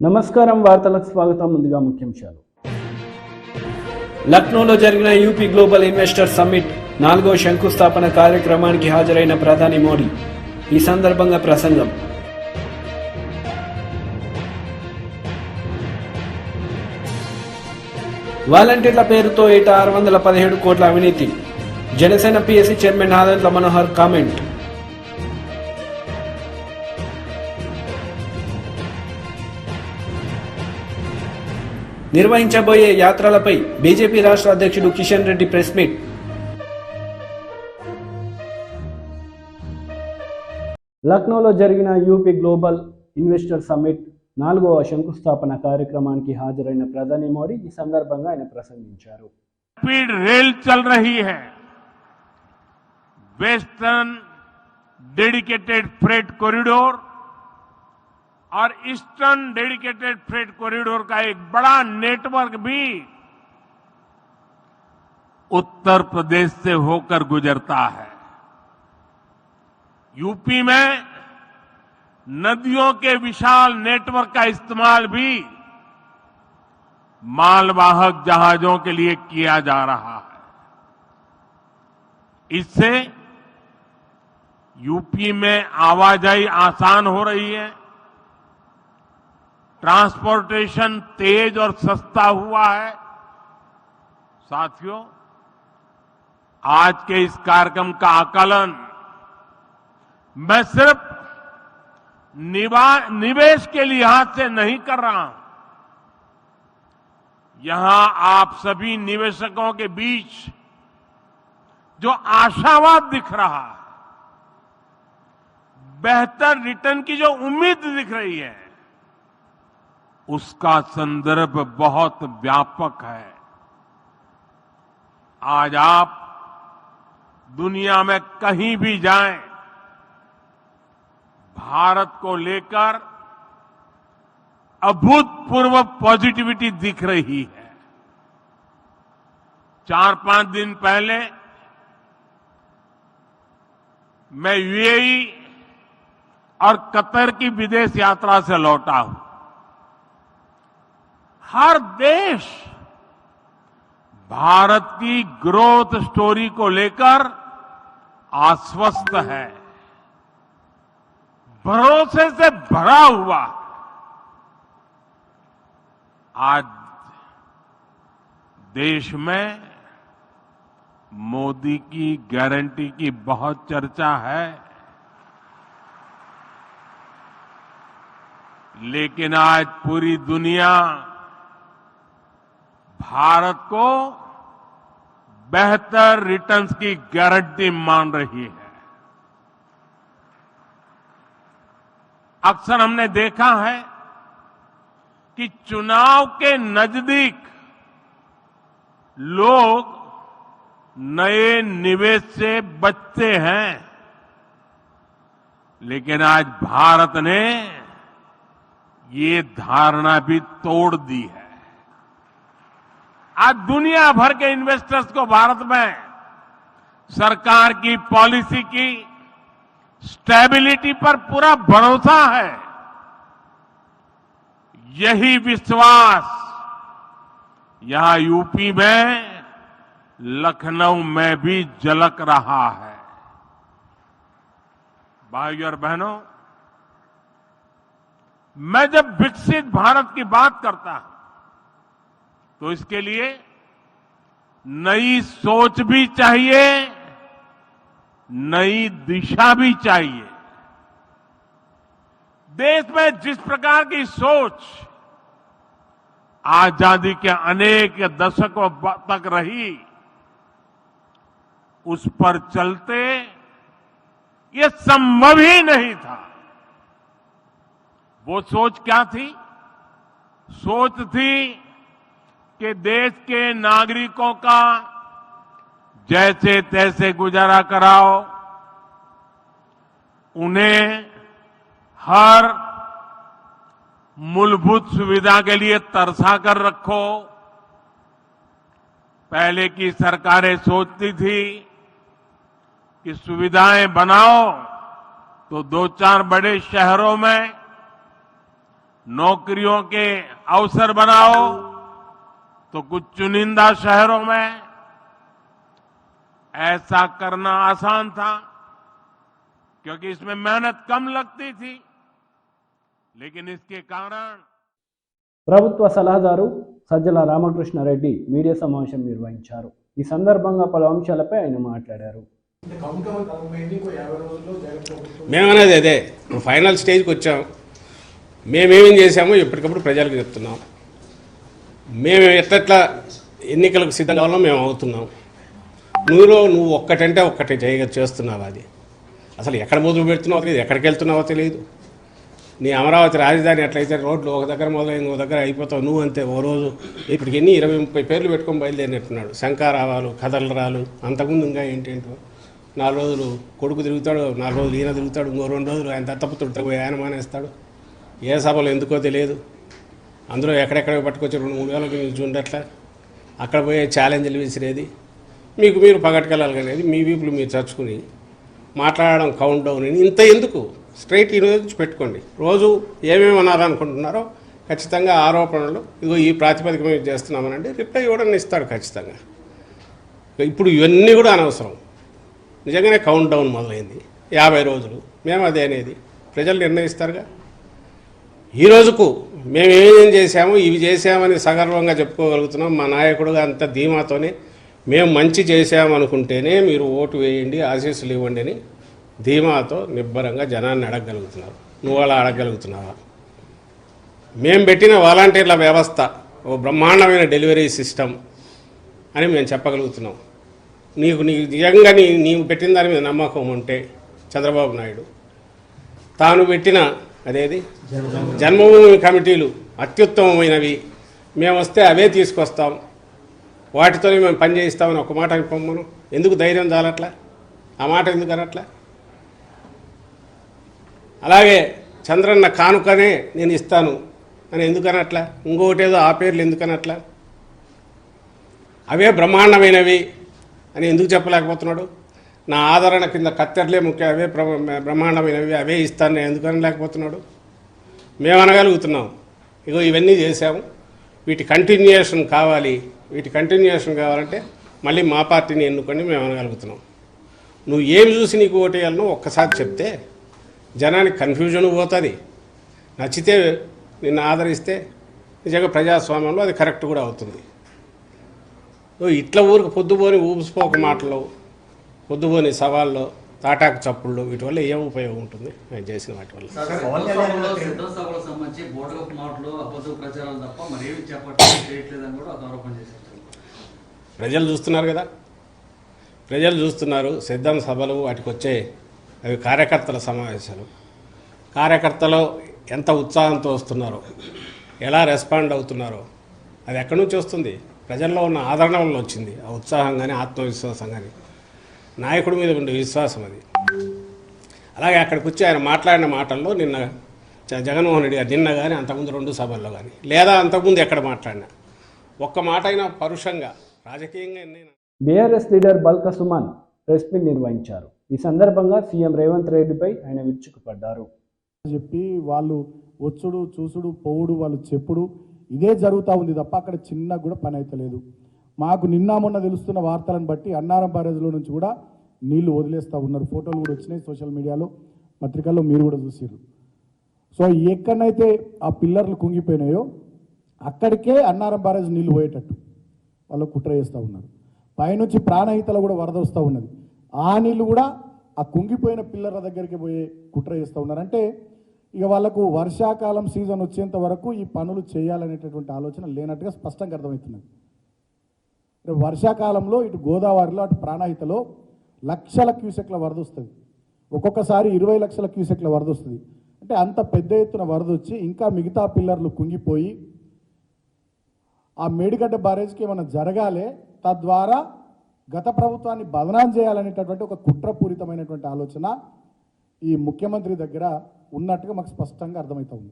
నమస్కారం వార్తలకు స్వాగతం. ముందుగా ముఖ్యాంశాలు. లక్నోలో జరిగిన యూపీ గ్లోబల్ ఇన్వెస్టర్ సమ్మిట్ 4వ శంకుస్థాపన కార్యక్రమానికి హాజరైన ప్రధాని మోడీ. ఈ సందర్భంగా ప్రసంగం. వాలంటీర్ల పేరుతో ఏటా 617 కోట్ల అవినీతి. Janasena PSC chairman Nadendla Manohar comment. నిర్వహించబోయే యాత్రలపై బీజేపీ రాష్ట్ర అధ్యక్షుడు కిషన్ రెడ్డి ప్రెస్ మీట్. లక్నోలో జరిగిన యూపీ గ్లోబల్ ఇన్వెస్టర్ సమ్మిట్ 4వ శంకుస్థాపన కార్యక్రమానికి హాజరైన ప్రధాని మోడీ ఈ సందర్భంగా ఆయన ప్రసంగించారు. स्पीड रेल चल रही है. वेस्टर्न डेडिकेटेड फ्रेट कॉरिडोर और ईस्टर्न डेडिकेटेड फ्रेट कॉरिडोर का एक बड़ा नेटवर्क भी उत्तर प्रदेश से होकर गुजरता है. यूपी में नदियों के विशाल नेटवर्क का इस्तेमाल भी मालवाहक जहाजों के लिए किया जा रहा है. इससे यूपी में आवाजाही आसान हो रही है, ट्रांसपोर्टेशन तेज और सस्ता हुआ है. साथियों, आज के इस कार्यक्रम का आकलन मैं सिर्फ निवेश के लिहाज से नहीं कर रहा हूं. यहां आप सभी निवेशकों के बीच जो आशावाद दिख रहा है, बेहतर रिटर्न की जो उम्मीद दिख रही है, उसका संदर्भ बहुत व्यापक है. आज आप दुनिया में कहीं भी जाएं, भारत को लेकर अभूतपूर्व पॉजिटिविटी दिख रही है. 4-5 दिन पहले मैं यूएई और कतर की विदेश यात्रा से लौटा हूं. हर देश भारत की ग्रोथ स्टोरी को लेकर आश्वस्त है, भरोसे से भरा हुआ. आज देश में मोदी की गारंटी की बहुत चर्चा है, लेकिन आज पूरी दुनिया भारत को बेहतर रिटर्न्स की गारंटी मान रही है. अक्सर हमने देखा है कि चुनाव के नजदीक लोग नए निवेश से बचते हैं, लेकिन आज भारत ने ये धारणा भी तोड़ दी है. आज दुनिया भर के इन्वेस्टर्स को भारत में सरकार की पॉलिसी की स्टेबिलिटी पर पूरा भरोसा है. यही विश्वास यहां यूपी में लखनऊ में भी झलक रहा है. भाइयों और बहनों, मैं जब विकसित भारत की बात करता हूं तो इसके लिए नई सोच भी चाहिए, नई दिशा भी चाहिए. देश में जिस प्रकार की सोच आजादी के अनेक दशकों तक रही, उस पर चलते ये संभव ही नहीं था. वो सोच क्या थी? सोच थी कि देश के नागरिकों का जैसे तैसे गुजारा कराओ, उन्हें हर मूलभूत सुविधा के लिए तरसा कर रखो. पहले की सरकारें सोचती थी कि सुविधाएं बनाओ तो 2-4 बड़े शहरों में नौकरियों के अवसर बनाओ तो कुछ चुनिंदा शहरों में ऐसा करना आसान था क्योंकि इसमें मेहनत कम लगती थी, लेकिन इसके कारण ప్రభుత్వ సలహాదారు సజ్జల రామకృష్ణారెడ్డి మీడియా సమావేశం నిర్వహించారు. ఈ సందర్భంగా పలు అంశాలపై ఆయన మాట్లాడారు. మేమనేది అదే, ఫైనల్ స్టేజ్కి వచ్చాం. మేమేమేం చేశామో ఎప్పటికప్పుడు ప్రజలకు చెప్తున్నాం. మేము ఎట్లా ఎన్నికలకు సిద్ధం కావాలో మేము అవుతున్నాం. నువ్వు ఒక్కటంటే ఒక్కటి చేస్తున్నావు. అది అసలు ఎక్కడ మొదలు పెడుతున్నావో తెలియదు, ఎక్కడికి వెళ్తున్నావో తెలియదు. నీ అమరావతి రాజధాని ఎట్లయితే రోడ్లు ఒక దగ్గర మొదలైంది ఒక దగ్గర అయిపోతావు. నువ్వు అంతే. ఓ రోజు ఇప్పటికి 20-30 పేర్లు పెట్టుకొని బయలుదేరినట్టున్నాడు. శంకారావాలు, కథలరాలు, అంతకుముందు ఇంకా ఏంటేంటో. 4 రోజులు కొడుకు తిరుగుతాడు, 4 రోజులు ఈయన తిరుగుతాడు, ఇంకో 2 రోజులు ఆయన దత్తపుత్రుడు ఆయన మానేస్తాడు. ఏ సభలో ఎందుకో తెలియదు. అందులో ఎక్కడెక్కడ పట్టుకొచ్చి 2-3 వేలకు చూడట్లా. అక్కడ పోయే ఛాలెంజ్లు విసిరేది. మీకు మీరు పగటికెళ్ళాలి అనేది మీ వీపులు మీరు చచ్చుకుని మాట్లాడడం కౌంట్ డౌన్ అని ఇంత ఎందుకు? స్ట్రైట్ ఈరోజు పెట్టుకోండి. రోజు ఏమేమి అనాలనుకుంటున్నారో ఖచ్చితంగా ఆరోపణలు ఇదిగో ఈ ప్రాతిపదిక మీద చేస్తున్నామనండి రిప్లై ఇవ్వడం ఇస్తాడు ఖచ్చితంగా. ఇప్పుడు ఇవన్నీ కూడా అనవసరం. నిజంగానే కౌంట్ డౌన్ మొదలైంది 50 రోజులు. మేము అదే అనేది ప్రజలు నిర్ణయిస్తారుగా. ఈ రోజుకు మేము ఏమేం చేశాము, ఇవి చేశామని సగర్వంగా చెప్పుకోగలుగుతున్నాం. మా నాయకుడుగా అంత ధీమాతోనే మేము మంచి చేశామనుకుంటేనే మీరు ఓటు వేయండి, ఆశీస్సులు ఇవ్వండి అని ధీమాతో నిబ్బరంగా జనాన్ని అడగగలుగుతున్నారు. నువ్వు అలా అడగగలుగుతున్నావా? మేము పెట్టిన వాలంటీర్ల వ్యవస్థ ఓ బ్రహ్మాండమైన డెలివరీ సిస్టమ్ అని మేము చెప్పగలుగుతున్నాం. నీకు నిజంగా నీవు పెట్టిన దాని మీద నమ్మకం ఉంటే చంద్రబాబు నాయుడు తాను పెట్టిన అదేది జన్మభూమి కమిటీలు అత్యుత్తమమైనవి, మేము వస్తే అవే తీసుకొస్తాం, వాటితోనే మేము పని చేయిస్తామని ఒక మాట పొమ్మను. ఎందుకు ధైర్యం చాలట్లా? ఆ మాట ఎందుకు అనట్లా? అలాగే చంద్రన్న కానుకనే నేను ఇస్తాను అని ఎందుకనట్లా? ఇంకొకటేదో ఆ పేర్లు ఎందుకనట్లా? అవే బ్రహ్మాండమైనవి అని ఎందుకు చెప్పలేకపోతున్నాడు? నా ఆదరణ కింద కత్తెరలే ముఖ్య, అవే బ్రహ్మాండమైనవి, అవే ఇస్తాను నేను ఎందుకని లేకపోతున్నాడు? మేము అనగలుగుతున్నాం. ఇగో ఇవన్నీ చేశాము, వీటి కంటిన్యూయేషన్ కావాలి. వీటి కంటిన్యూయేషన్ కావాలంటే మళ్ళీ మా పార్టీని ఎన్నుకొని మేము అనగలుగుతున్నాం. నువ్వు ఏమి చూసి నీకు ఓటేయాలను ఒక్కసారి చెప్తే జనానికి కన్ఫ్యూజన్ పోతుంది. నచ్చితే నిన్ను ఆదరిస్తే నిజంగా ప్రజాస్వామ్యంలో అది కరెక్ట్ కూడా అవుతుంది. ఇట్లా ఊరికి పొద్దుపోని ఊపిసిపోక మాటలు, పొద్దుపోని సవాళ్ళు, తాటాకు చప్పుళ్ళు, వీటి వల్ల ఏం ఉపయోగం ఉంటుంది నేను చేసిన వాటి వల్ల? ప్రజలు చూస్తున్నారు కదా, ప్రజలు చూస్తున్నారు. సిద్ధం సభలు వాటికి వచ్చే అవి కార్యకర్తల సమావేశాలు. కార్యకర్తలు ఎంత ఉత్సాహంతో వస్తున్నారో, ఎలా రెస్పాండ్ అవుతున్నారో అది ఎక్కడి నుంచి వస్తుంది? ప్రజల్లో ఉన్న ఆదరణ వల్ల వచ్చింది. ఆ ఉత్సాహం కానీ ఆత్మవిశ్వాసం కానీ నాయకుడి మీద ఉండే విశ్వాసం అది. అలాగే అక్కడికి వచ్చి ఆయన మాట్లాడిన మాటల్లో నిన్న జగన్మోహన్ రెడ్డి గారు నిన్న కానీ అంతకుముందు 2 సభల్లో కానీ లేదా అంతకుముందు ఎక్కడ మాట్లాడినా ఒక్క మాట అయినా పరుషంగా రాజకీయంగా ఎన్నైనా. BRS leader Balka Suman press meet నిర్వహించారు. ఈ సందర్భంగా సీఎం రేవంత్ రెడ్డిపై ఆయన విరుచుకుపడ్డారు. చెప్పి వాళ్ళు వచ్చుడు చూసుడు పోవుడు వాళ్ళు చెప్పుడు ఇదే జరుగుతూ ఉంది తప్ప అక్కడ చిన్న కూడా పని అవుతలేదు. మాకు నిన్న మొన్న తెలుస్తున్న వార్తలను బట్టి అన్నారం బ్యారేజ్లో నుంచి కూడా నీళ్లు వదిలేస్తూ ఉన్నారు. ఫోటోలు కూడా వచ్చినాయి సోషల్ మీడియాలో, పత్రికల్లో మీరు కూడా చూసారు. సో ఎక్కడైతే ఆ పిల్లర్లు కుంగిపోయినాయో అక్కడికే అన్నారం బ్యారేజ్ నీళ్లు పోయేటట్టు వాళ్ళు కుట్ర చేస్తూ ఉన్నారు. పైనుంచి ప్రాణహితలు కూడా వరద వస్తూ ఉన్నది. ఆ నీళ్లు కూడా ఆ కుంగిపోయిన పిల్లర్ల దగ్గరికి పోయే కుట్ర చేస్తూ ఉన్నారు. అంటే ఇక వాళ్ళకు వర్షాకాలం సీజన్ వచ్చేంత వరకు ఈ పనులు చేయాలనేటటువంటి ఆలోచన లేనట్టుగా స్పష్టంగా అర్థమవుతున్నది. వర్షాకాలంలో ఇటు గోదావరిలో అటు ప్రాణహితలో లక్షల క్యూసెక్ల వరద వస్తుంది. ఒక్కొక్కసారి 20 లక్షల క్యూసెక్ల వరద వస్తుంది. అంటే అంత పెద్ద ఎత్తున వరద వచ్చి ఇంకా మిగతా పిల్లర్లు కుంగిపోయి ఆ మేడిగడ్డ బ్యారేజ్కి ఏమైనా జరగాలి, తద్వారా గత ప్రభుత్వాన్ని బదనాం చేయాలనేటటువంటి ఒక కుట్రపూరితమైనటువంటి ఆలోచన ఈ ముఖ్యమంత్రి దగ్గర ఉన్నట్టుగా మాకు స్పష్టంగా అర్థమవుతుంది.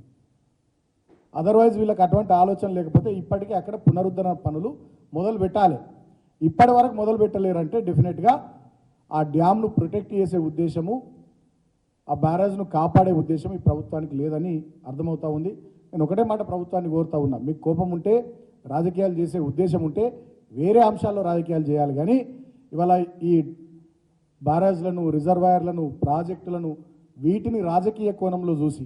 అదర్వైజ్ వీళ్ళకి అటువంటి ఆలోచన లేకపోతే ఇప్పటికీ అక్కడ పునరుద్ధరణ పనులు మొదలు పెట్టాలి. ఇప్పటి వరకు మొదలు పెట్టలేరంటే డెఫినెట్గా ఆ డ్యామ్ను ప్రొటెక్ట్ చేసే ఉద్దేశము, ఆ బ్యారేజ్ను కాపాడే ఉద్దేశం ఈ ప్రభుత్వానికి లేదని అర్థమవుతూ ఉంది. నేను ఒకటే మాట ప్రభుత్వాన్ని కోరుతా ఉన్నా, మీకు కోపం ఉంటే రాజకీయాలు చేసే ఉద్దేశం ఉంటే వేరే అంశాల్లో రాజకీయాలు చేయాలి, కానీ ఇవాళ ఈ బ్యారేజ్లను, రిజర్వాయర్లను, ప్రాజెక్టులను వీటిని రాజకీయ కోణంలో చూసి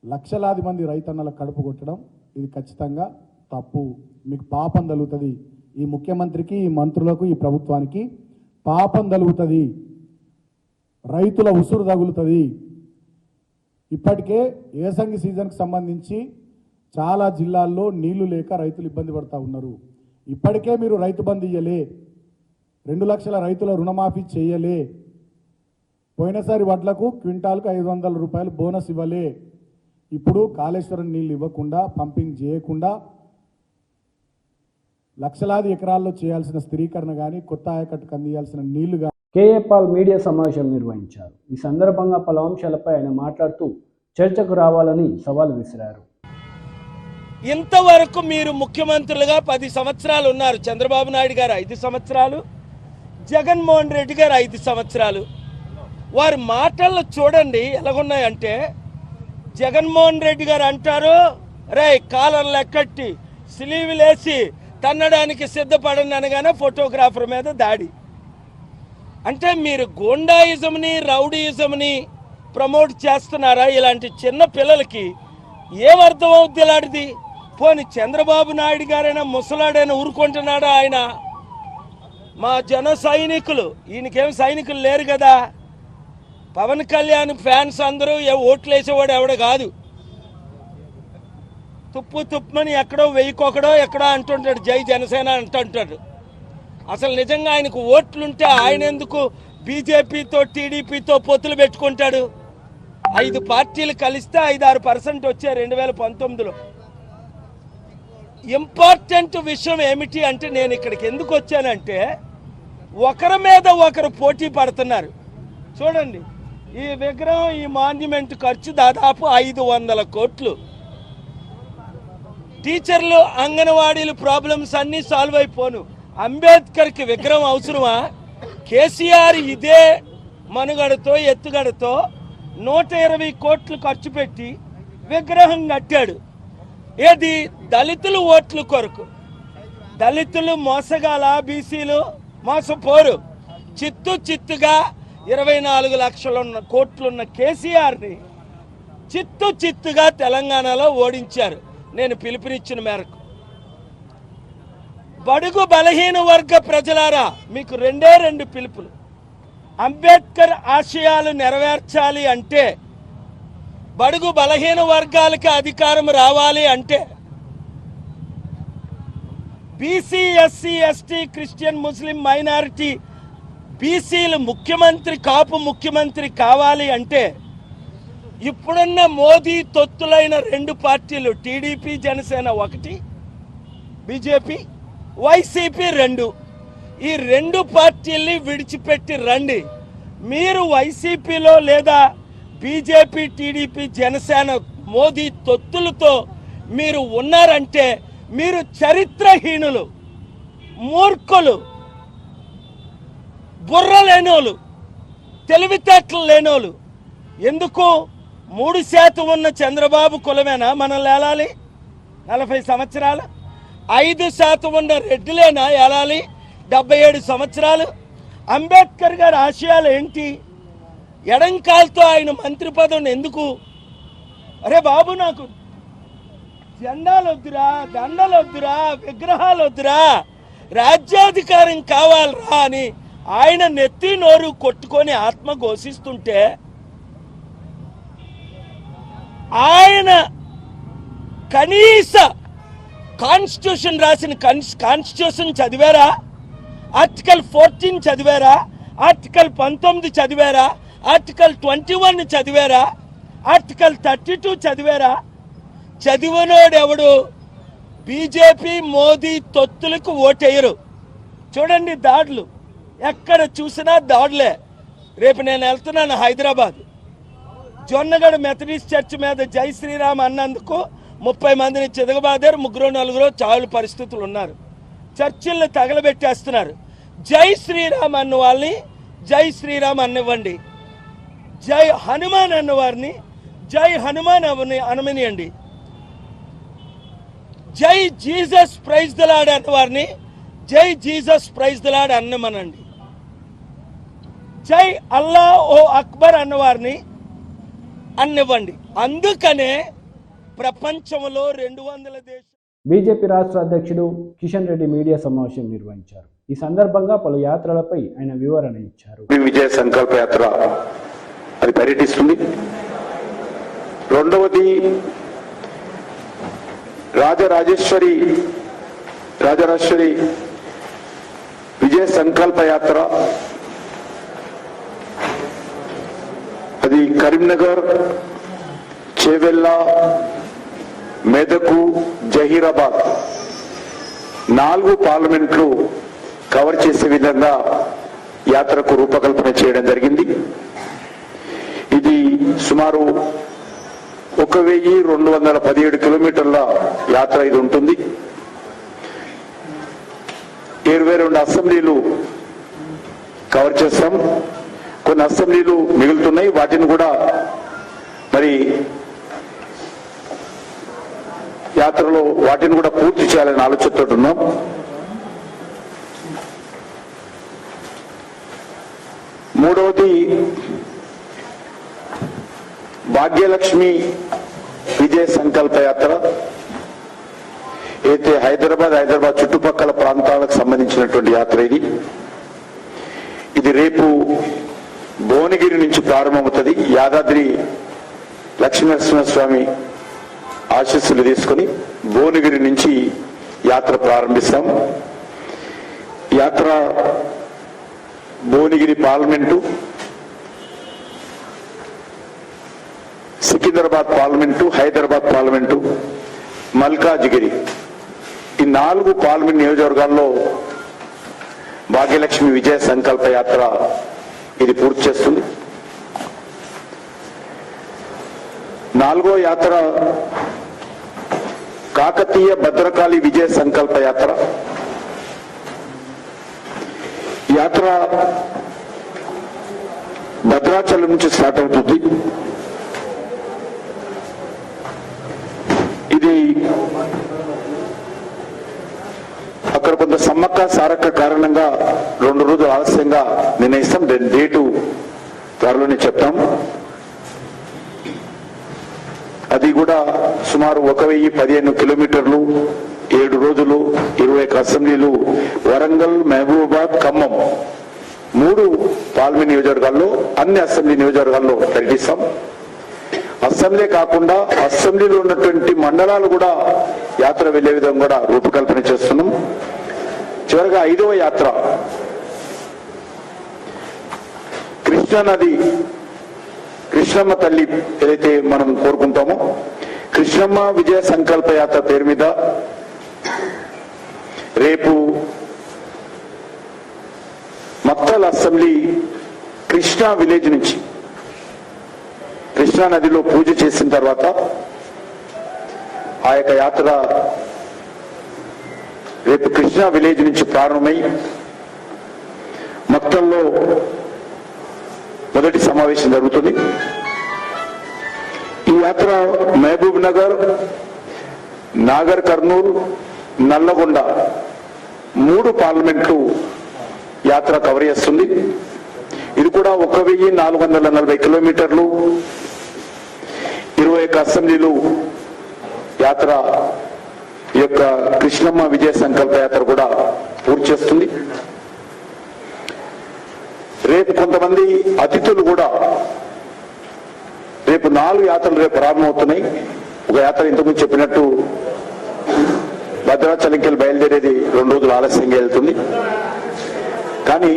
లక్షలాది మంది రైతన్నల కడుపు కొట్టడం ఇది ఖచ్చితంగా తప్పు. మీకు పాపం తగులుతుంది, ఈ ముఖ్యమంత్రికి, ఈ మంత్రులకు, ఈ ప్రభుత్వానికి పాపం తగులుతుంది, రైతుల ఉసురు తగులుతుంది. ఇప్పటికే ఏసంగి సీజన్కి సంబంధించి చాలా జిల్లాల్లో నీళ్లు లేక రైతులు ఇబ్బంది పడుతూ ఉన్నారు. ఇప్పటికే మీరు రైతు బంధు ఇయ్యలే, 2 లక్షల రైతుల రుణమాఫీ చేయలే, పోయినసారి వడ్లకు క్వింటాల్కు 500 రూపాయలు బోనస్ ఇవ్వలే. ఇప్పుడు కాళేశ్వరం నీళ్ళు ఇవ్వకుండా, పంపింగ్ చేయకుండా లక్షలాది ఎకరాల్లో చేయాల్సిన స్థిరీకరణ కానీ, కొత్త ఆయకట్టుకు అందియాల్సిన నీళ్లు కానీ. కేఏ పాల్ మీడియా సమావేశం నిర్వహించారు. ఈ సందర్భంగా పలు అంశాలపై ఆయన మాట్లాడుతూ చర్చకు రావాలని సవాల్ విసిరారు. ఇంతవరకు మీరు ముఖ్యమంత్రులుగా 10 సంవత్సరాలు ఉన్నారు. చంద్రబాబు నాయుడు గారు 5 సంవత్సరాలు, జగన్మోహన్ రెడ్డి గారు 5 సంవత్సరాలు. వారి మాటల్లో చూడండి ఎలాగున్నాయంటే, జగన్మోహన్ రెడ్డి గారు అంటారు, రే కాలర్లు ఎక్కట్టి స్లీవ్లేసి తన్నడానికి సిద్ధపడండి అనగానే ఫోటోగ్రాఫర్ మీద దాడి. అంటే మీరు గూండాయిజంని, రౌడీయిజంని ప్రమోట్ చేస్తున్నారా? ఇలాంటి చిన్న పిల్లలకి ఏమర్థం అవుద్ది ఇలాంటిది? పోని చంద్రబాబు నాయుడు గారైనా ముసలాడైనా ఊరుకుంటున్నాడా? ఆయన మా జన సైనికులు, ఈయనకేం సైనికులు లేరు కదా. పవన్ కళ్యాణ్ ఫ్యాన్స్ అందరూ ఓట్లు వేసేవాడు ఎవడ కాదు. తుప్పమని ఎక్కడో వెయ్యికొకడో ఎక్కడో అంటుంటాడు, జై జనసేన అంటుంటాడు. అసలు నిజంగా ఆయనకు ఓట్లుంటే ఆయన ఎందుకు బీజేపీతో, టీడీపీతో పొత్తులు పెట్టుకుంటాడు? 5 పార్టీలు కలిస్తే 5-6% వచ్చాయి 2019లో. ఇంపార్టెంట్ విషయం ఏమిటి అంటే, నేను ఇక్కడికి ఎందుకు వచ్చానంటే, ఒకరి మీద ఒకరు పోటీ పడుతున్నారు. చూడండి, ఈ విగ్రహం, ఈ మాన్యుమెంట్ ఖర్చు దాదాపు 500 కోట్లు. టీచర్లు, అంగన్వాడీలు ప్రాబ్లమ్స్ అన్నీ సాల్వ్ అయిపోను. అంబేద్కర్కి విగ్రహం అవసరమా? కేసీఆర్ ఇదే మనుగడతో, ఎత్తుగడతో 120 కోట్లు ఖర్చు పెట్టి విగ్రహం కట్టాడు. ఏది? దళితులు ఓట్ల కొరకు. దళితులు మోసగాల, బీసీలు మోసపోరు. చిత్తుగా 24 లక్షల కోట్లున్న కేసీఆర్ని చిత్తుగా తెలంగాణలో ఓడించారు. నేను పిలుపునిచ్చిన మేరకు. బడుగు బలహీన వర్గ ప్రజలారా, మీకు 2 పిలుపులు. అంబేద్కర్ ఆశయాలు నెరవేర్చాలి అంటే, బడుగు బలహీన వర్గాలకి అధికారం రావాలి అంటే, బీసీ, ఎస్సీ, ఎస్టీ, క్రిస్టియన్, ముస్లిం, మైనారిటీ, బీసీలు ముఖ్యమంత్రి, కాపు ముఖ్యమంత్రి కావాలి అంటే, ఇప్పుడున్న మోదీ తొత్తులైన 2 పార్టీలు, టీడీపీ, జనసేన 1, బీజేపీ, వైసీపీ 2, ఈ 2 పార్టీల్ని విడిచిపెట్టి రండి. మీరు వైసీపీలో లేదా బీజేపీ, టీడీపీ, జనసేన, మోదీ తొత్తులతో మీరు ఉన్నారంటే మీరు చరిత్రహీనులు, మూర్ఖులు, బుర్ర లేనోళ్ళు, తెలివితేటలు లేనోళ్ళు. ఎందుకు? 3% ఉన్న చంద్రబాబు కులమేనా మనం లేలాలి? 40 సంవత్సరాలు. 5% ఉన్న రెడ్డిలేనా ఏలాలి 77 సంవత్సరాలు? అంబేద్కర్ గారి ఆశయాలు ఏంటి? ఎడంకాలతో ఆయన మంత్రి పదవిని ఎందుకు? అరే బాబు, నాకు జెండాలు వద్దురా, దండలు వద్దురా, విగ్రహాలు వద్దురా, రాజ్యాధికారం కావాలరా అని ఆయన నెత్తి నోరు కొట్టుకొని ఆత్మ ఘోషిస్తుంటే, ఆయన కనీస కాన్స్టిట్యూషన్ రాసిన కాన్స్టిట్యూషన్ చదివారా? ఆర్టికల్ 14 చదివారా? ఆర్టికల్ 19 చదివారా? ఆర్టికల్ 21 చదివారా? ఆర్టికల్ 32 చదివారా? చదివినోడెవడు? బీజేపీ, మోదీ తొత్తులకు ఓటేయరు. చూడండి దాడులు, ఎక్కడ చూసినా దాడులే. రేపు నేను వెళ్తున్నాను హైదరాబాద్. జొన్నగడ మెథడిస్ట్ చర్చ్ మీద జై శ్రీరామ్ అన్నందుకు 30 మందిని చితకబాదారు. 3-4 చావుల పరిస్థితులు ఉన్నారు. చర్చిల్ని తగలబెట్టేస్తున్నారు. జై శ్రీరామ్ అన్న వాళ్ళని జై శ్రీరామ్ అనివ్వండి, జై హనుమాన్ అన్నవారిని జై హనుమాన్ అనమనియండి, జై జీసస్ ప్రైజ్ ద లార్డ్ అన్నవారిని జై జీసస్ ప్రైజ్ ద లార్డ్ అన్నమనండి. జై అల్లా ఓ అక్బర్ అన్నవారిని అన్నివ్వండి. అందుకనే ప్రపంచంలో 200 దేశాలు బీజేపీ రాష్ట్ర అధ్యక్షుడు కిషన్ రెడ్డి మీడియా సమావేశం నిర్వహించారు. ఈ సందర్భంగా పలు యాత్రలపై ఆయన వివరణ ఇచ్చారు. విజయ సంకల్ప యాత్ర అది పర్యటిస్తుంది. రెండవది రాజరాజేశ్వరి విజయ సంకల్ప యాత్ర, అది కరీంనగర్, చేవెళ్ళ, మెదకు, జహీరాబాద్ 4 పార్లమెంట్లు కవర్ చేసే విధంగా యాత్రకు రూపకల్పన చేయడం జరిగింది. ఇది సుమారు 1217 కిలోమీటర్ల యాత్ర ఇది ఉంటుంది. 22 అసెంబ్లీలు కవర్ చేస్తాం. కొన్ని అసెంబ్లీలు మిగులుతున్నాయి, వాటిని కూడా మరి యాత్రలో వాటిని కూడా పూర్తి చేయాలని ఆలోచనతో ఉన్నాం. మూడవది భాగ్యలక్ష్మి విజయ సంకల్ప యాత్ర, అయితే హైదరాబాద్ చుట్టుపక్కల ప్రాంతాలకు సంబంధించినటువంటి యాత్ర ఇది రేపు భువనగిరి నుంచి ప్రారంభమవుతుంది. యాదాద్రి లక్ష్మీనరసింహస్వామి ఆశీస్సులు తీసుకుని భువనగిరి నుంచి యాత్ర ప్రారంభిస్తాం. యాత్ర Bhuvanagiri parliament, Secunderabad parliament, Hyderabad parliament, Malkajgiri ఈ 4 పార్లమెంట్ నియోజకవర్గాల్లో భాగ్యలక్ష్మి విజయ సంకల్ప యాత్ర ఇది పూర్తి చేస్తుంది. 4వ యాత్ర కాకతీయ భద్రకాళి విజయ సంకల్ప యాత్ర. యాత్ర భద్రాచలం నుంచి స్టార్ట్ అవుతుంది. ఇది అక్కడ కొంత సమ్మక్క సారక్క కారణంగా 2 రోజులు ఆలస్యంగా నిర్ణయిస్తాం. డేటు త్వరలోనే చెప్తాం. అది కూడా సుమారు 1015 కిలోమీటర్లు, 7 రోజులు, 21 అసెంబ్లీలు, వరంగల్, మహబూబాబాద్, ఖమ్మం 3 పార్లమెంట్ నియోజకవర్గాల్లో అన్ని అసెంబ్లీ నియోజకవర్గాల్లో పర్యటిస్తాం. అసెంబ్లీ కాకుండా అసెంబ్లీలో ఉన్నటువంటి మండలాలు కూడా యాత్ర వెళ్లే విధంగా కూడా రూపకల్పన చేస్తున్నాం. చివరిగా 5వ యాత్ర కృష్ణానది, కృష్ణమ్మ తల్లి ఏదైతే మనం కోరుకుంటామో కృష్ణమ్మ విజయ సంకల్ప యాత్ర పేరు మీద రేపు మక్తల్ అసెంబ్లీ కృష్ణా విలేజ్ నుంచి కృష్ణా నదిలో పూజ చేసిన తర్వాత ఆ యొక్క యాత్ర రేపు కృష్ణా విలేజ్ నుంచి ప్రారంభమై మక్తల్లో మొదటి సమావేశం జరుగుతుంది. ఈ యాత్ర మహబూబ్ నగర్, నాగర్ కర్నూలు, నల్లగొండ 3 పార్లమెంట్లు యాత్ర కవర్ చేస్తుంది. ఇది కూడా 1440 కిలోమీటర్లు, 21 అసెంబ్లీలు యాత్ర ఈ యొక్క కృష్ణమ్మ విజయ సంకల్ప యాత్ర కూడా పూర్తి చేస్తుంది. రేపు కొంతమంది అతిథులు కూడా రేపు 4 యాత్రలు రేపు ప్రారంభమవుతున్నాయి. ఒక యాత్ర ఇంతకుముందు చెప్పినట్టు భద్రాచలంకి బయలుదేరేది 2 రోజులు ఆలస్యంగా వెళ్తుంది. కానీ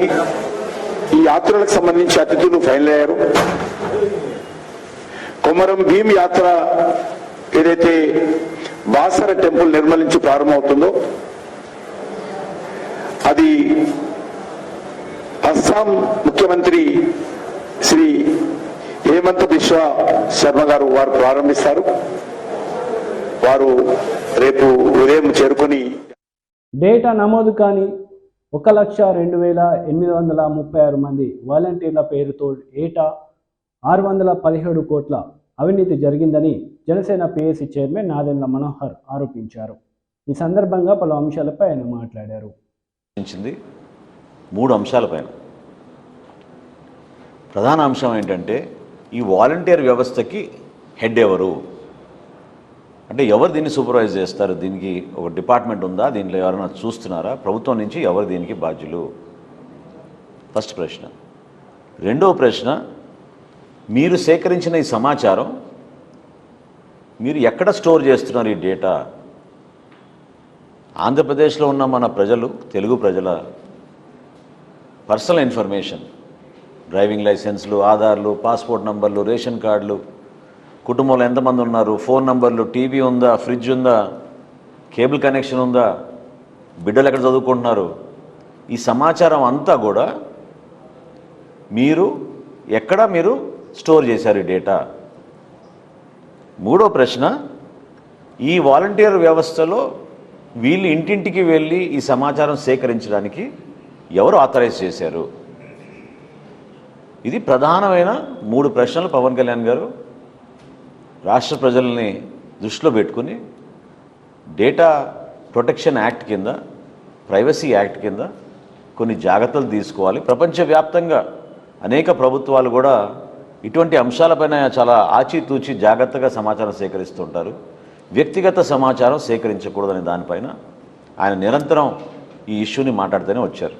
ఈ యాత్రలకు సంబంధించి అతిథులు ఫైనల్ అయ్యారు. కొమరం భీం యాత్ర ఏదైతే బాసర టెంపుల్ నిర్మల్ నుంచి ప్రారంభమవుతుందో అది అస్సాం ముఖ్యమంత్రి శ్రీ హేమంత్ బిశ్వ శర్మ గారు వారు ప్రారంభిస్తారు. వారు రేపు ఉదయం చేరుకొని డేటా నమోదు కాని 1,02,836 మంది వాలంటీర్ల పేరుతో ఏటా 617 కోట్ల అవినీతి జరిగిందని జనసేన పిఎసి చైర్మన్ నాదెండ్ల మనోహర్ ఆరోపించారు. ఈ సందర్భంగా పలు అంశాలపై ఆయన మాట్లాడారు. 3 అంశాలపైన ప్రధాన అంశం ఏంటంటే ఈ వాలంటీర్ వ్యవస్థకి హెడ్ ఎవరు అంటే ఎవరు దీన్ని సూపర్వైజ్ చేస్తారు, దీనికి ఒక డిపార్ట్మెంట్ ఉందా, దీంట్లో ఎవరైనా చూస్తున్నారా, ప్రభుత్వం నుంచి ఎవరు దీనికి బాధ్యులు? ఫస్ట్ ప్రశ్న. రెండవ ప్రశ్న, మీరు సేకరించిన ఈ సమాచారం మీరు ఎక్కడ స్టోర్ చేస్తున్నారు? ఈ డేటా ఆంధ్రప్రదేశ్లో ఉన్న మన ప్రజలు, తెలుగు ప్రజల పర్సనల్ ఇన్ఫర్మేషన్, డ్రైవింగ్ లైసెన్స్లు, ఆధార్లు, పాస్పోర్ట్ నంబర్లు, రేషన్ కార్డులు, కుటుంబంలో ఎంతమంది ఉన్నారు, ఫోన్ నంబర్లు, టీవీ ఉందా, ఫ్రిడ్జ్ ఉందా, కేబుల్ కనెక్షన్ ఉందా, బిడ్డలు ఎక్కడ చదువుకుంటున్నారు, ఈ సమాచారం అంతా కూడా మీరు ఎక్కడ స్టోర్ చేశారు ఈ డేటా? మూడో ప్రశ్న, ఈ వాలంటీర్ వ్యవస్థలో వీళ్ళు ఇంటింటికి వెళ్ళి ఈ సమాచారం సేకరించడానికి ఎవరు ఆథరైజ్ చేశారు? ఇది ప్రధానమైన 3 ప్రశ్నలు పవన్ కళ్యాణ్ గారు రాష్ట్ర ప్రజల్ని దృష్టిలో పెట్టుకుని డేటా ప్రొటెక్షన్ యాక్ట్ కింద, ప్రైవసీ యాక్ట్ కింద కొన్ని జాగ్రత్తలు తీసుకోవాలి. ప్రపంచవ్యాప్తంగా అనేక ప్రభుత్వాలు కూడా ఇటువంటి అంశాలపైన చాలా ఆచితూచి జాగ్రత్తగా సమాచారం సేకరిస్తుంటారు. వ్యక్తిగత సమాచారం సేకరించకూడదనే దానిపైన ఆయన నిరంతరం ఈ ఇష్యూని మాట్లాడుతూనే వచ్చారు.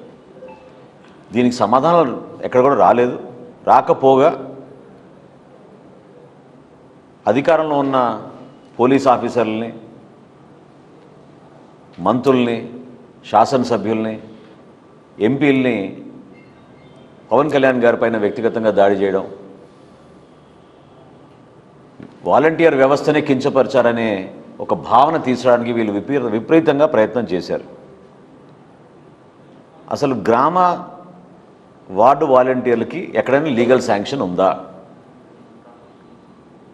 దీనికి సమాధానాలు ఎక్కడ కూడా రాలేదు. రాకపోగా అధికారంలో ఉన్న పోలీస్ ఆఫీసర్లని, మంత్రుల్ని, శాసనసభ్యుల్ని, ఎంపీల్ని పవన్ కళ్యాణ్ గారి పైన వ్యక్తిగతంగా దాడి చేయడం, వాలంటీర్ వ్యవస్థనే కించపరిచారనే ఒక భావన తీసుకురావడానికి వీళ్ళు విపరీతంగా ప్రయత్నం చేశారు. అసలు గ్రామ వార్డు వాలంటీర్లకి ఎక్కడైనా లీగల్ శాంక్షన్ ఉందా?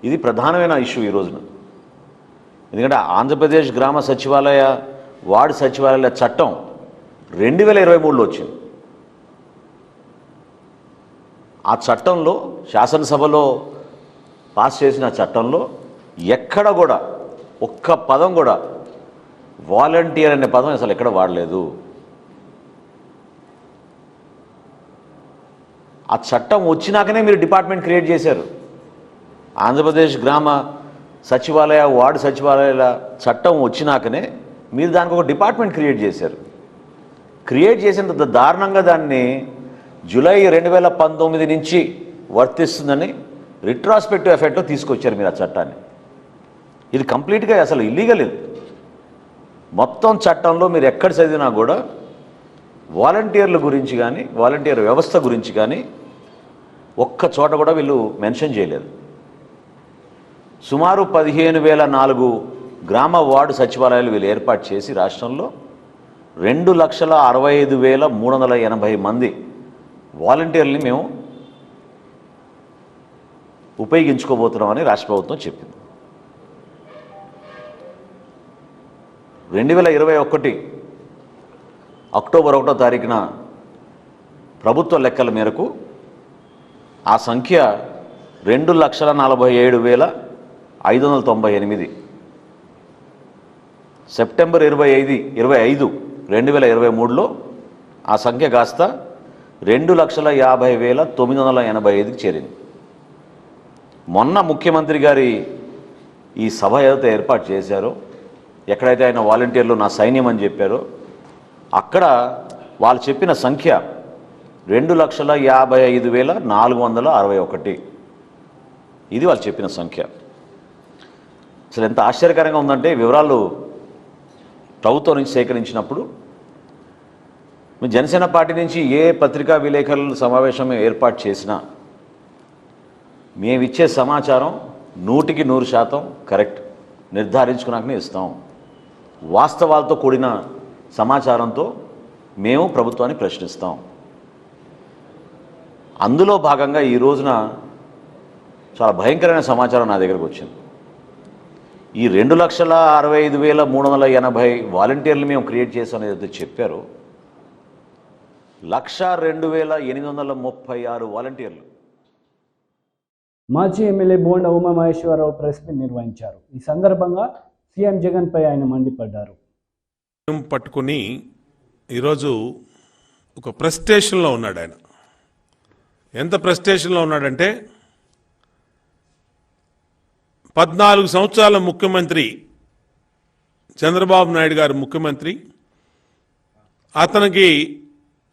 ఇది ప్రధానమైన ఇష్యూ ఈ రోజున. ఎందుకంటే ఆంధ్రప్రదేశ్ గ్రామ సచివాలయ, వార్డు సచివాలయాల చట్టం 2023లో వచ్చింది. ఆ చట్టంలో, శాసనసభలో పాస్ చేసిన చట్టంలో ఎక్కడ కూడా ఒక్క పదం కూడా వాలంటీర్ అనే పదం అసలు ఎక్కడ వాడలేదు. ఆ చట్టం వచ్చినాకనే మీరు డిపార్ట్మెంట్ క్రియేట్ చేశారు. ఆంధ్రప్రదేశ్ గ్రామ సచివాలయ, వార్డు సచివాలయాల చట్టం వచ్చినాకనే మీరు దానికి ఒక డిపార్ట్మెంట్ క్రియేట్ చేశారు. క్రియేట్ చేసినంత దారుణంగా దాన్ని జూలై 2019 నుంచి వర్తిస్తుందని రిట్రాస్పెక్టివ్ ఎఫెక్ట్లో తీసుకొచ్చారు మీరు ఆ చట్టాన్ని. ఇది కంప్లీట్గా అసలు ఇల్లీగల్. ఇది మొత్తం చట్టంలో మీరు ఎక్కడ చదివినా కూడా వాలంటీర్ల గురించి కానీ, వాలంటీర్ వ్యవస్థ గురించి కానీ ఒక్క చోట కూడా వీళ్ళు మెన్షన్ చేయలేదు. సుమారు 15,004 గ్రామ వార్డు సచివాలయాలు వీళ్ళు ఏర్పాటు చేసి రాష్ట్రంలో 2,65,380 మంది వాలంటీర్లని మేము ఉపయోగించుకోబోతున్నామని రాష్ట్ర ప్రభుత్వం చెప్పింది. 2021 అక్టోబర్ 1వ తారీఖున ప్రభుత్వ లెక్కల మేరకు ఆ సంఖ్య 2,47,598. సెప్టెంబర్ 25, 2023లో ఆ సంఖ్య కాస్త 2,50,985కి చేరింది. మొన్న ముఖ్యమంత్రి గారి ఈ సభ ఏదైతే ఏర్పాటు చేశారో, ఎక్కడైతే ఆయన వాలంటీర్లు నా సైన్యం అని చెప్పారో, అక్కడ వాళ్ళు చెప్పిన సంఖ్య 2,55,461. ఇది వాళ్ళు చెప్పిన సంఖ్య. అసలు ఎంత ఆశ్చర్యకరంగా ఉందంటే, వివరాలు ప్రభుత్వం నుంచి సేకరించినప్పుడు జనసేన పార్టీ నుంచి ఏ పత్రికా విలేకరుల సమావేశం ఏర్పాటు చేసినా మేమిచ్చే సమాచారం 100% కరెక్ట్, నిర్ధారించుకున్నాకనే ఇస్తాం. వాస్తవాలతో కూడిన సమాచారంతో మేము ప్రభుత్వాన్ని ప్రశ్నిస్తాం. అందులో భాగంగా ఈ రోజున చాలా భయంకరమైన సమాచారం నా దగ్గరకు వచ్చింది. ఈ 2,65,380 వాలంటీర్లు మేము క్రియేట్ చేసాం ఏదైతే చెప్పారో, 1,02,836 వాలంటీర్లు మాజీ MLA Bonda Umamaheswara Rao press meet నిర్వహించారు. ఈ సందర్భంగా సీఎం జగన్పై ఆయన మండిపడ్డారు. పట్టుకుని ఈరోజు ఒక ప్రెస్టేషన్లో ఉన్నాడు. ఆయన ఎంత ప్రెస్టేషన్లో ఉన్నాడంటే 14 సంవత్సరాల ముఖ్యమంత్రి చంద్రబాబు నాయుడు గారు ముఖ్యమంత్రి. అతనికి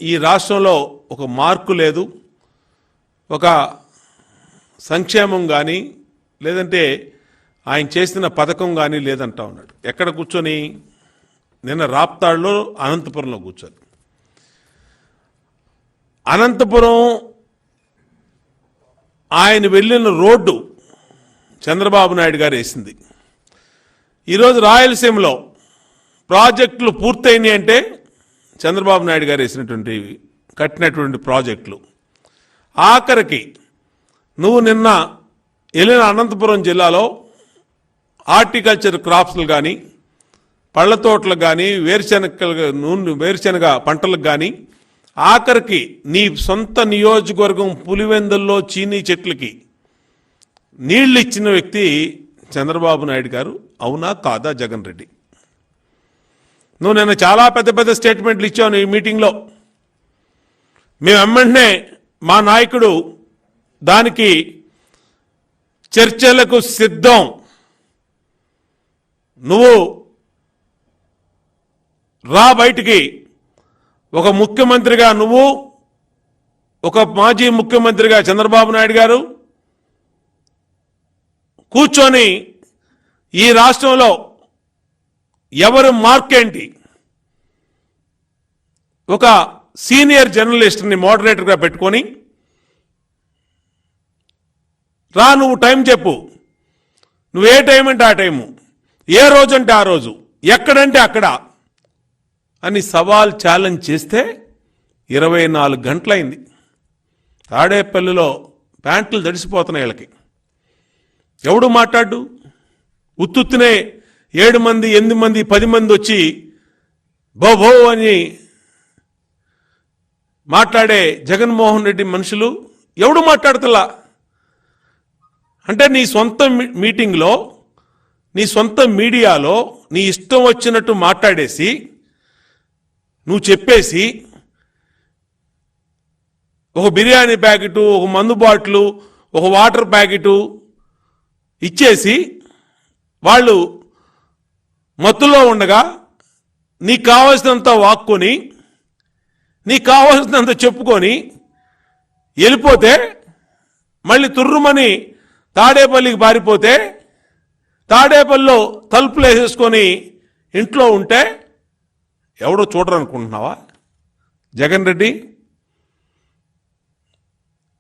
ఈ రాష్ట్రంలో ఒక మార్కు లేదు, ఒక సంక్షేమం కానీ లేదంటే ఆయన చేసిన పథకం కానీ లేదంటా ఉన్నాడు. ఎక్కడ కూర్చొని? నిన్న రాప్తాడులో అనంతపురంలో కూర్చొని. అనంతపురం ఆయన వెళ్ళిన రోడ్డు చంద్రబాబు నాయుడు గారు వేసింది. ఈరోజు రాయలసీమలో ప్రాజెక్టులు పూర్తయినాయి అంటే చంద్రబాబు నాయుడు గారు వేసినటువంటి కట్టినటువంటి ప్రాజెక్టులు. ఆఖరికి నువ్వు నిన్న వెళ్ళిన అనంతపురం జిల్లాలో హార్టికల్చర్ క్రాప్స్లు కానీ, పళ్ళ తోటలకు కానీ, వేరుశెనగ పంటలకు కానీ, ఆఖరికి నీ సొంత నియోజకవర్గం పులివెందుల్లో చీనీ చెట్లకి నీళ్లు ఇచ్చిన వ్యక్తి చంద్రబాబు నాయుడు గారు. అవునా కాదా జగన్ రెడ్డి? నువ్వు నిన్న చాలా పెద్ద పెద్ద స్టేట్మెంట్లు ఇచ్చావు ఈ మీటింగ్లో. మేము వెంటనే మా నాయకుడు దానికి చర్చలకు సిద్ధం, నువ్వు రా బయటికి, ఒక ముఖ్యమంత్రిగా నువ్వు, ఒక మాజీ ముఖ్యమంత్రిగా చంద్రబాబు నాయుడు గారు కూర్చొని ఈ రాష్ట్రంలో ఎవరు మార్కేంటి, ఒక సీనియర్ జర్నలిస్ట్ని మోడరేటర్గా పెట్టుకొని రా, నువ్వు టైం చెప్పు, నువ్వు ఏ టైం అంటే ఆ టైము, ఏ రోజు అంటే ఆ రోజు, ఎక్కడంటే అక్కడ అని సవాల్ ఛాలెంజ్ చేస్తే 24 గంటలైంది. తాడేపల్లిలో ప్యాంట్లు తడిసిపోతున్నాయి వీళ్ళకి. ఎవడు మాట్లాడు? ఉత్తుత్తునే 7 మంది 8 మంది 10 మంది వచ్చి బో అని మాట్లాడే జగన్మోహన్ రెడ్డి మనుషులు ఎవడు మాట్లాడుతలా? అంటే నీ సొంత మీటింగ్లో, నీ సొంత మీడియాలో నీ ఇష్టం వచ్చినట్టు మాట్లాడేసి, నువ్వు చెప్పేసి, ఒక బిర్యానీ ప్యాకెటు, ఒక మందు బాటిలు, ఒక వాటర్ ప్యాకెటు ఇచ్చేసి వాళ్ళు మత్తులో ఉండగా నీకు కావాల్సినంత వాక్కొని, నీకు కావాల్సినంత చెప్పుకొని వెళ్ళిపోతే, మళ్ళీ తుర్రుమని తాడేపల్లికి పారిపోతే, తాడేపల్లిలో తలుపులు వేసేసుకొని ఇంట్లో ఉంటే ఎవడో చూడరనుకుంటున్నావా జగన్ రెడ్డి?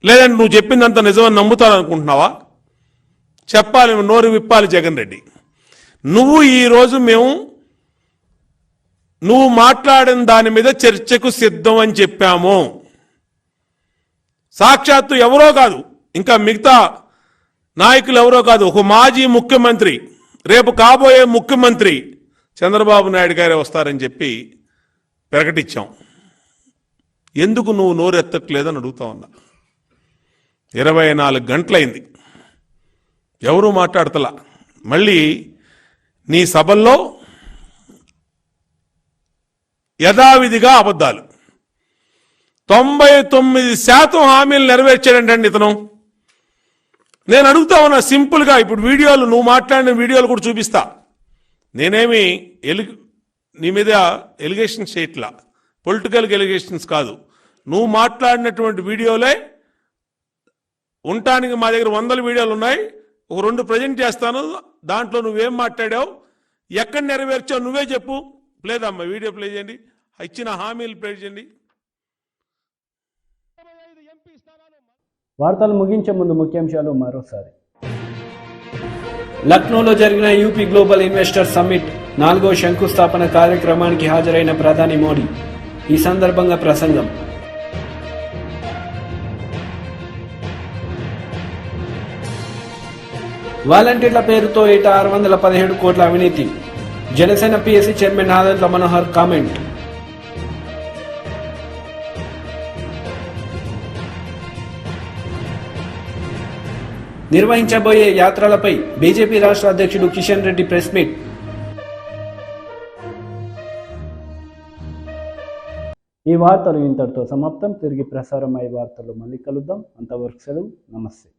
లేదంటే నువ్వు చెప్పిందంత నిజమని నమ్ముతారనుకుంటున్నావా? చెప్పాలి, నోరు విప్పాలి జగన్ రెడ్డి. నువ్వు ఈరోజు నువ్వు మాట్లాడిన దాని మీద చర్చకు సిద్ధం అని చెప్పాము. సాక్షాత్తు ఎవరో కాదు, ఇంకా మిగతా నాయకులు ఎవరో కాదు, ఒక మాజీ ముఖ్యమంత్రి, రేపు కాబోయే ముఖ్యమంత్రి చంద్రబాబు నాయుడు గారే వస్తారని చెప్పి ప్రకటించాం. ఎందుకు నువ్వు నోరెత్తట్లేదని అడుగుతా ఉన్నా. 24 గంటలైంది, ఎవరూ మాట్లాడతలా. మళ్ళీ నీ సభల్లో యథావిధిగా అబద్ధాలు. 99% హామీలు నెరవేర్చాడంటండి ఇతను. నేను అడుగుతా ఉన్నా సింపుల్గా, ఇప్పుడు వీడియోలు, నువ్వు మాట్లాడిన వీడియోలు కూడా చూపిస్తా. నేనేమి నీ మీద ఎలిగేషన్స్ చేయట్లా, పొలిటికల్ ఎలిగేషన్స్ కాదు. నువ్వు మాట్లాడినటువంటి వీడియోలే ఉండటానికి మా దగ్గర 100 వీడియోలు ఉన్నాయి. ఒక 2 ప్రజెంట్ చేస్తాను, దాంట్లో నువ్వేం మాట్లాడావు, ఎక్కడ నెరవేర్చావు నువ్వే చెప్పు. ప్లేదమ్మా, వీడియో ప్లే చేయండి, ఇచ్చిన హామీలు ప్లే చేయండి. వార్తలు ముగించే ముందు ముఖ్యాంశాలు మరోసారి. లక్నోలో జరిగిన యూపీ గ్లోబల్ ఇన్వెస్టర్ సమ్మిట్ 4వ శంకుస్థాపన కార్యక్రమానికి హాజరైన ప్రధాని మోడీ. ఈ సందర్భంగా ప్రసంగం. వాలంటీర్ల పేరుతో ఏటా 617 కోట్ల అవినీతి. Janasena PSC chairman Nadendla Manohar comment. నిర్వహించబోయే యాత్రలపై బీజేపీ రాష్ట్ర అధ్యక్షుడు కిషన్ రెడ్డి ప్రెస్ మీట్. ఈ వార్తలు ఇంతటితో సమాప్తం. తిరిగి ప్రసారం అయ్యే వార్తలు మళ్ళీ కలుద్దాం. అంతవరకు సెలవు. నమస్తే.